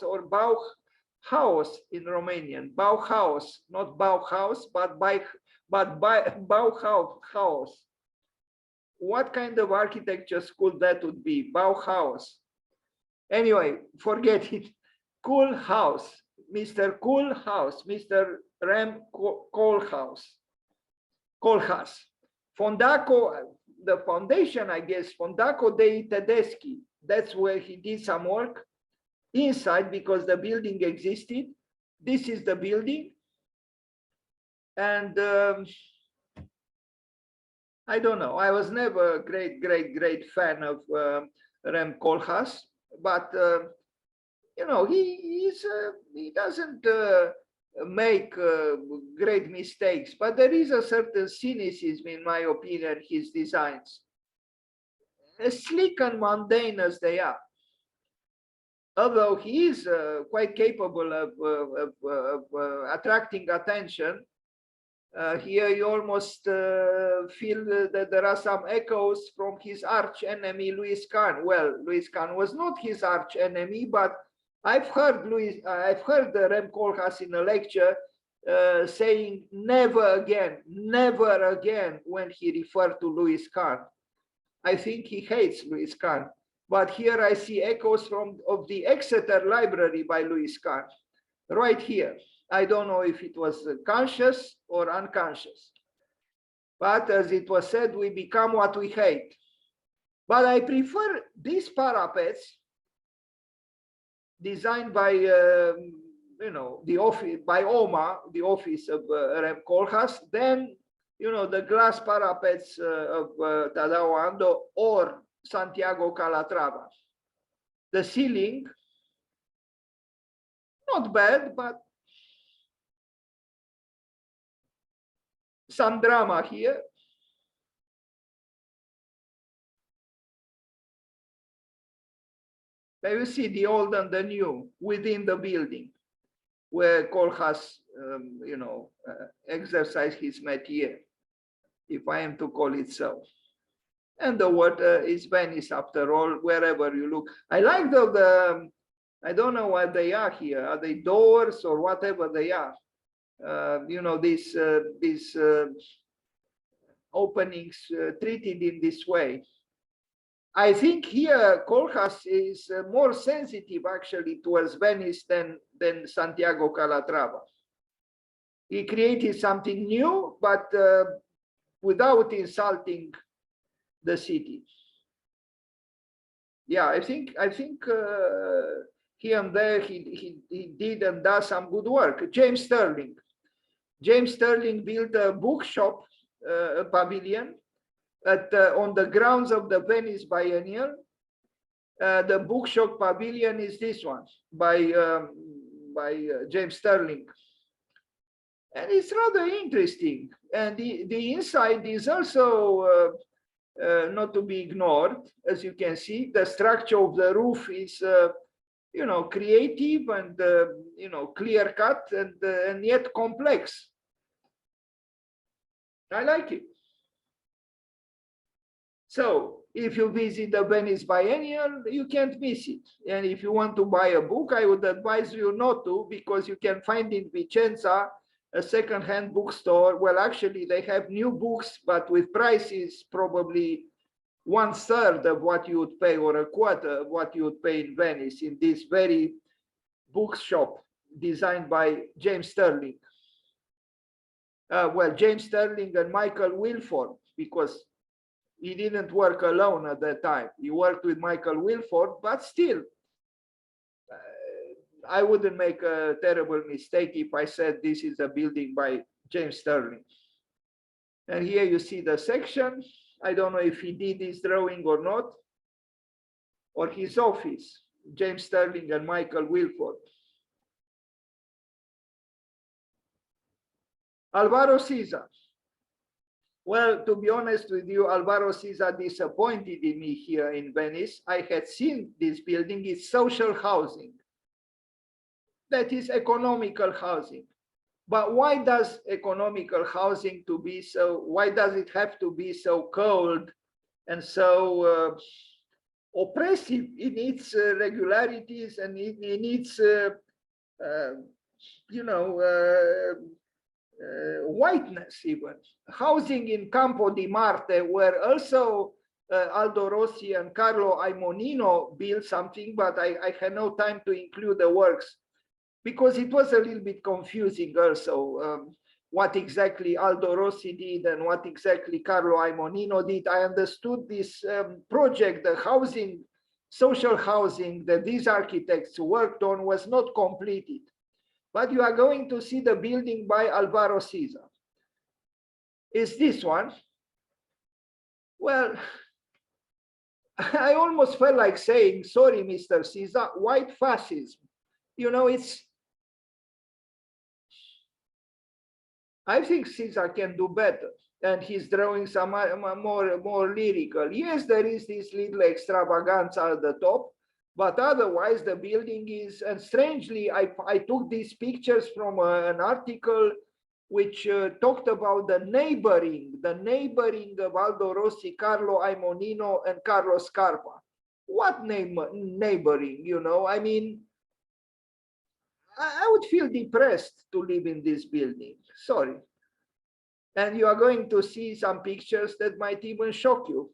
or Bauhaus in Romanian. Bauhaus, not Bauhaus, but Bauhaus. What kind of architecture school that would be? Bauhaus. Anyway, forget it. Cool house, Mr. Cool House, Mr. Rem Koolhaas. Fondaco, the foundation, I guess, Fondaco dei Tedeschi. That's where he did some work inside, because the building existed. This is the building. And I don't know. I was never a great fan of Rem Koolhaas, but he doesn't make great mistakes. But there is a certain cynicism, in my opinion, his designs, as sleek and mundane as they are. Although he is quite capable of attracting attention. Here you almost feel that there are some echoes from his arch enemy, Louis Kahn. Well, Louis Kahn was not his arch enemy, but I've heard Rem Koolhaas in a lecture saying never again when he referred to Louis Kahn. I think he hates Louis Kahn. But here I see echoes of the Exeter Library by Louis Kahn, right here. I don't know if it was conscious or unconscious. But as it was said, we become what we hate. But I prefer these parapets designed by, the office, by OMA, the office of Rem Koolhaas, than, the glass parapets of Tadao Ando or Santiago Calatrava. The ceiling, not bad, but some drama here. But you see the old and the new within the building, where Koolhaas, exercised his métier, if I am to call it so. And the water is Venice, after all, wherever you look. I like I don't know what they are here. Are they doors or whatever they are? These openings treated in this way. I think here Koolhaas is more sensitive actually towards Venice than Santiago Calatrava. He created something new, but without insulting the city. Yeah, I think here and there he did and does some good work. James Sterling built a bookshop pavilion on the grounds of the Venice Biennial. The bookshop pavilion is this one by James Sterling, and it's rather interesting. And the inside is also not to be ignored. As you can see, the structure of the roof is creative and clear cut and yet complex. I like it. So if you visit the Venice Biennial, you can't miss it. And if you want to buy a book, I would advise you not to, because you can find in Vicenza a second-hand bookstore. Well, actually, they have new books, but with prices probably 1/3 of what you would pay, or 1/4 of what you would pay in Venice, in this very bookshop designed by James Sterling. James Sterling and Michael Wilford, because he didn't work alone at that time. He worked with Michael Wilford, but still, I wouldn't make a terrible mistake if I said this is a building by James Sterling. And here you see the section. I don't know if he did this drawing or not, or his office, James Sterling and Michael Wilford. Alvaro Siza. Well, to be honest with you, Alvaro Siza disappointed in me here in Venice. I had seen this building. It's social housing. That is economical housing. But why does economical housing to be so, why does it have to be so cold and so oppressive in its regularities and in its, you know, whiteness even. Housing in Campo di Marte, where also Aldo Rossi and Carlo Aimonino built something, but I had no time to include the works because it was a little bit confusing also what exactly Aldo Rossi did and what exactly Carlo Aimonino did. I understood this project, the housing, social housing that these architects worked on was not completed. But you are going to see the building by Alvaro Siza. Is this one? Well, I almost felt like saying, sorry, Mr. Siza, white fascism. You know, I think Caesar can do better, and he's drawing some more lyrical. Yes, there is this little extravaganza at the top, but otherwise the building is, and strangely, I took these pictures from an article which talked about the neighboring of Aldo Rossi, Carlo Aimonino, and Carlo Scarpa. What neighboring, you know? I mean, I would feel depressed to live in this building. Sorry. And you are going to see some pictures that might even shock you.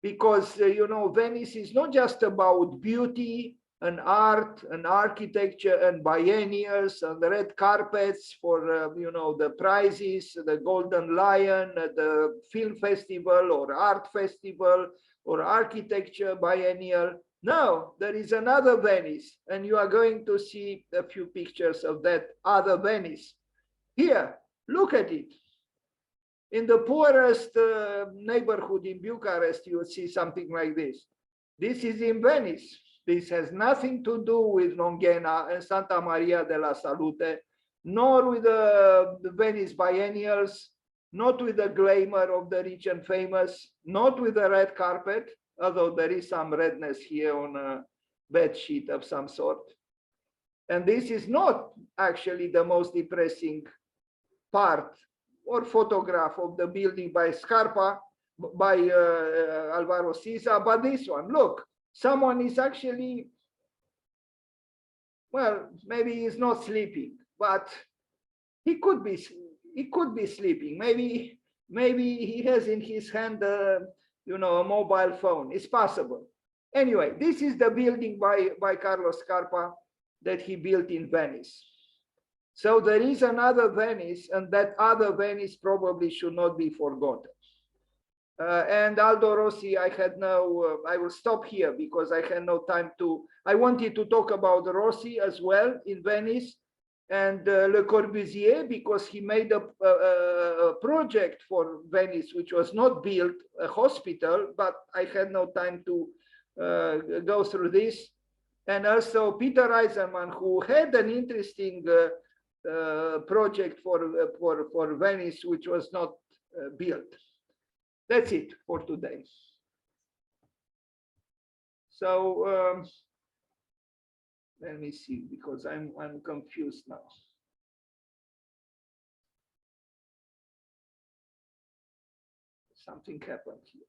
Because, you know, Venice is not just about beauty and art and architecture and biennials and the red carpets for, you know, the prizes, the Golden Lion, the film festival or art festival or architecture biennial. No, there is another Venice, and you are going to see a few pictures of that other Venice. Here, look at it. In the poorest neighborhood in Bucharest, you would see something like this. This is in Venice. This has nothing to do with Longhena and Santa Maria della Salute, nor with the Venice biennials, not with the glamour of the rich and famous, not with the red carpet, although there is some redness here on a bed sheet of some sort. And this is not actually the most depressing part or photograph of the building by Scarpa, by Alvaro Siza, but this one, look, someone is actually, well, maybe he's not sleeping, but he could be sleeping. Maybe he has in his hand, you know, a mobile phone. It's possible. Anyway, this is the building by Carlo Scarpa that he built in Venice. So there is another Venice, and that other Venice probably should not be forgotten. And Aldo Rossi, I will stop here because I had no time to, I wanted to talk about Rossi as well in Venice, and Le Corbusier, because he made a project for Venice, which was not built, a hospital, but I had no time to go through this. And also Peter Eisenman, who had an interesting project for Venice, which was not built. That's it for today. So let me see, because I'm confused now. Something happened here.